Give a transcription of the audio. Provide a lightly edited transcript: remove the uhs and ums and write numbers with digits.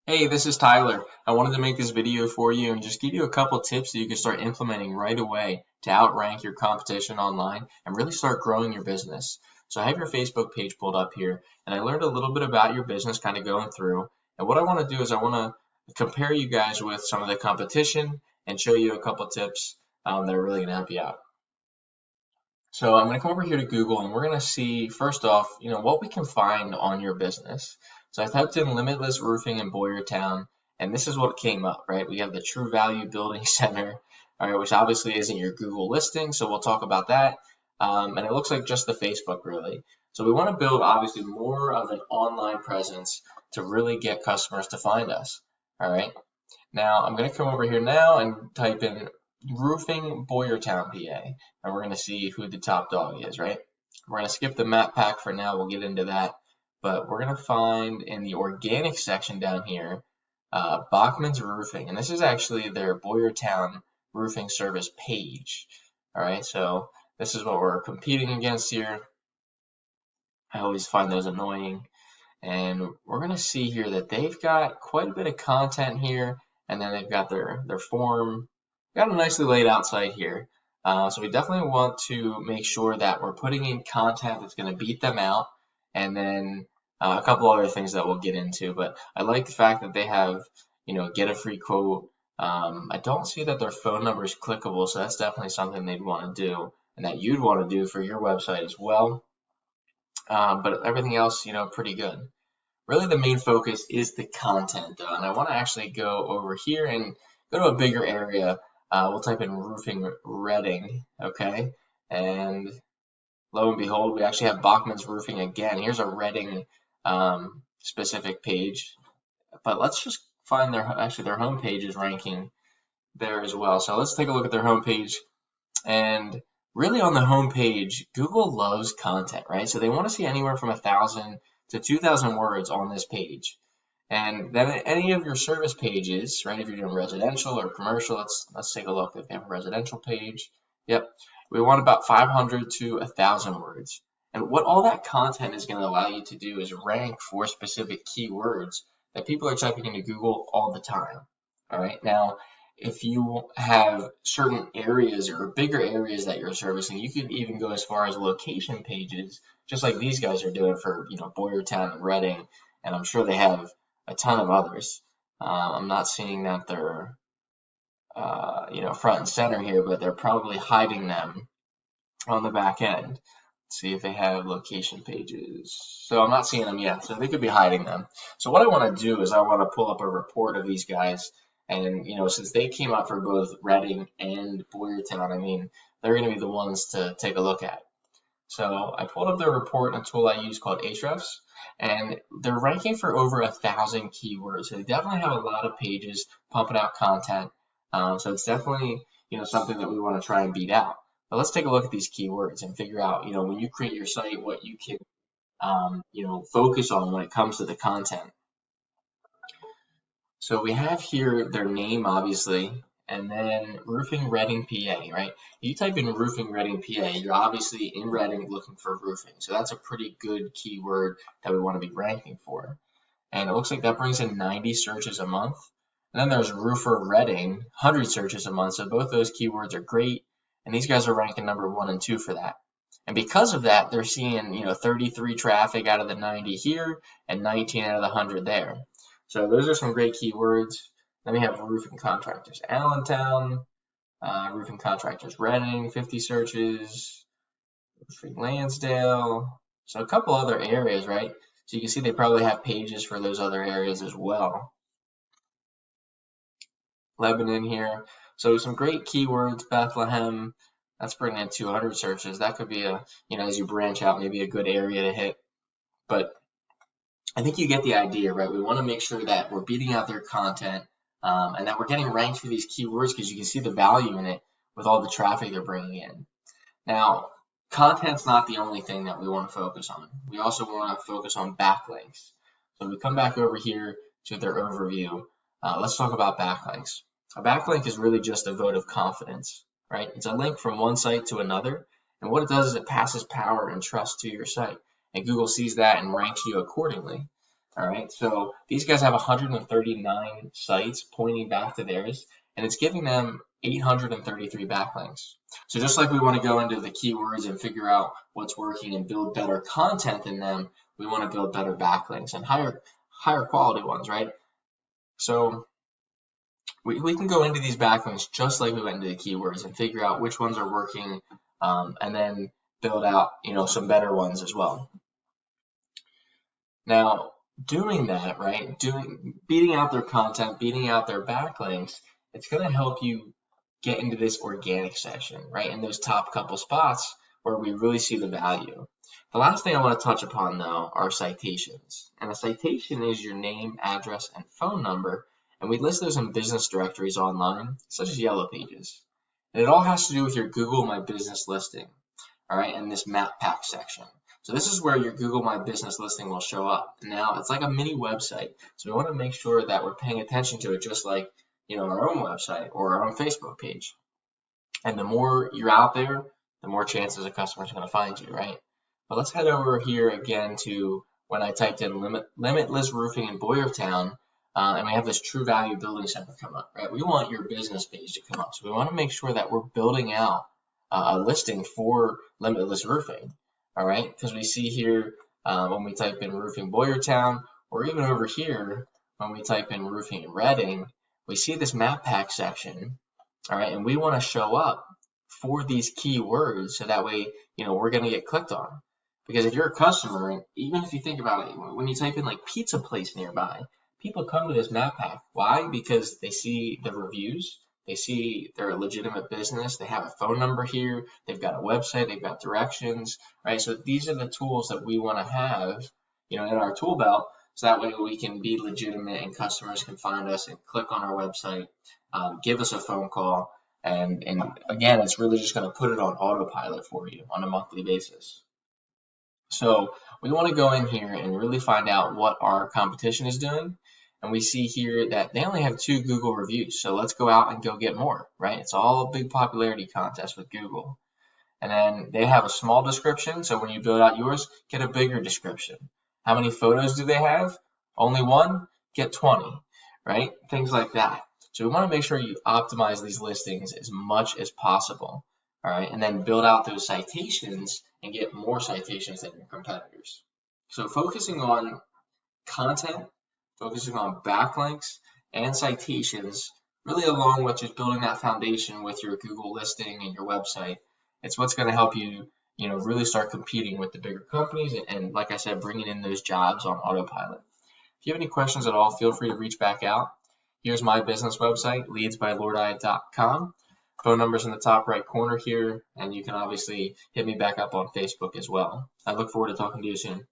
Hey, this is Tyler. I wanted to make this video for you and just give you a couple tips that you can start implementing right away to outrank your competition online and really start growing your business. So I have your Facebook page pulled up here, and I learned a little bit about your business kind of going through. And what I want to do is I want to compare you guys with some of the competition and show you a couple tips that are really going to help you out. So I'm going to come over here to Google and we're going to see first off, what we can find on your business. So I typed in Limitless Roofing in Boyertown, and this is what came up, right? We have the True Value Building Center, all right, which obviously isn't your Google listing, so we'll talk about that. And it looks like just the Facebook really. So we want to build obviously more of an online presence to really get customers to find us, all right? Now I'm going to come over here now and type in Roofing Boyertown, PA, and we're going to see who the top dog is, right? We're going to skip the map pack for now. We'll get into that. But we're going to find in the organic section down here, Bachman's Roofing. And this is actually their Boyertown roofing service page. All right, so this is what we're competing against here. I always find those annoying. And we're going to see here that they've got quite a bit of content here. And then they've got their form. Got a nicely laid out site here. So we definitely want to make sure that we're putting in content that's going to beat them out. And then a couple other things that we'll get into. But I like the fact that they have, get a free quote. I don't see that their phone number is clickable. So that's definitely something they'd want to do and that you'd want to do for your website as well. But everything else, pretty good. Really the main focus is the content though, and I want to actually go over here and go to a bigger area. We'll type in roofing Reading, okay? And lo and behold, we actually have Bachman's Roofing again. Here's a Reading specific page, but let's just find their homepage is ranking there as well. So let's take a look at their homepage. And really on the homepage, Google loves content, right? So they want to see anywhere from 1,000 to 2,000 words on this page. And then any of your service pages, right? If you're doing residential or commercial, let's take a look. If they have a residential page, yep, we want about 500 to 1,000 words. And what all that content is going to allow you to do is rank for specific keywords that people are typing into Google all the time. All right, now if you have certain areas or bigger areas that you're servicing, you could even go as far as location pages, just like these guys are doing for Boyertown and Reading, and I'm sure they have a ton of others. I'm not seeing that they're front and center here, but they're probably hiding them on the back end. Let's see if they have location pages. So I'm not seeing them yet, so they could be hiding them. So what I want to do is I want to pull up a report of these guys. And, since they came out for both Reading and Boyertown, I mean, they're going to be the ones to take a look at. So I pulled up their report in a tool I use called Ahrefs, and they're ranking for over 1,000 keywords. So they definitely have a lot of pages pumping out content. So it's definitely, something that we want to try and beat out. But let's take a look at these keywords and figure out, when you create your site, what you can, focus on when it comes to the content. So we have here their name, obviously, and then Roofing Reading, PA, right? You type in Roofing Reading, PA, you're obviously in Reading looking for roofing. So that's a pretty good keyword that we want to be ranking for. And it looks like that brings in 90 searches a month. And then there's Roofer Reading, 100 searches a month. So both those keywords are great. And these guys are ranking number 1 and 2 for that. And because of that, they're seeing, 33 traffic out of the 90 here and 19 out of the 100 there. So those are some great keywords. Then we have roofing contractors Allentown, roofing contractors Reading, 50 searches, roofing Lansdale. So a couple other areas, right? So you can see they probably have pages for those other areas as well. Lebanon here. So some great keywords, Bethlehem. That's bringing in 200 searches. That could be as you branch out, maybe a good area to hit. But I think you get the idea, right? We want to make sure that we're beating out their content and that we're getting ranked for these keywords because you can see the value in it with all the traffic they're bringing in. Now, content's not the only thing that we want to focus on. We also want to focus on backlinks. So we come back over here to their overview. Let's talk about backlinks. A backlink is really just a vote of confidence, right? It's a link from one site to another. And what it does is it passes power and trust to your site. And Google sees that and ranks you accordingly. All right, so these guys have 139 sites pointing back to theirs, and it's giving them 833 backlinks. So just like we want to go into the keywords and figure out what's working and build better content in them, we want to build better backlinks and higher quality ones, right? So we can go into these backlinks just like we went into the keywords and figure out which ones are working, and then build out, some better ones as well. Now, doing that, right, beating out their content, beating out their backlinks, it's going to help you get into this organic section, right, in those top couple spots where we really see the value. The last thing I want to touch upon, though, are citations. And a citation is your name, address, and phone number, and we list those in business directories online, such as Yellow Pages. And it all has to do with your Google My Business listing, all right, in this map pack section. So this is where your Google My Business listing will show up. Now, it's like a mini website, so we want to make sure that we're paying attention to it just like, our own website or our own Facebook page. And the more you're out there, the more chances a customer's going to find you, right? But let's head over here again to when I typed in Limitless Roofing in Boyertown, and we have this True Value Building Center come up, right? We want your business page to come up. So we want to make sure that we're building out a listing for Limitless Roofing, all right? Because we see here when we type in Roofing Boyertown, or even over here when we type in Roofing in Reading, we see this map pack section, all right? And we want to show up for these keywords so that way, we're going to get clicked on. Because if you're a customer, and even if you think about it, when you type in like pizza place nearby, people come to this map pack. Why? Because they see the reviews, they see they're a legitimate business, they have a phone number here, they've got a website, they've got directions, right? So these are the tools that we want to have, in our tool belt, so that way we can be legitimate and customers can find us and click on our website, give us a phone call, and again, it's really just going to put it on autopilot for you on a monthly basis. So we want to go in here and really find out what our competition is doing. And we see here that they only have 2 Google reviews. So let's go out and go get more, right? It's all a big popularity contest with Google. And then they have a small description. So when you build out yours, get a bigger description. How many photos do they have? Only 1? Get 20, right? Things like that. So we want to make sure you optimize these listings as much as possible. All right, and then build out those citations and get more citations than your competitors. So focusing on content, focusing on backlinks and citations, really along with just building that foundation with your Google listing and your website, it's what's going to help you, really start competing with the bigger companies and like I said, bringing in those jobs on autopilot. If you have any questions at all, feel free to reach back out. Here's my business website, leadsbylordi.com. Phone number's in the top right corner here, and you can obviously hit me back up on Facebook as well. I look forward to talking to you soon.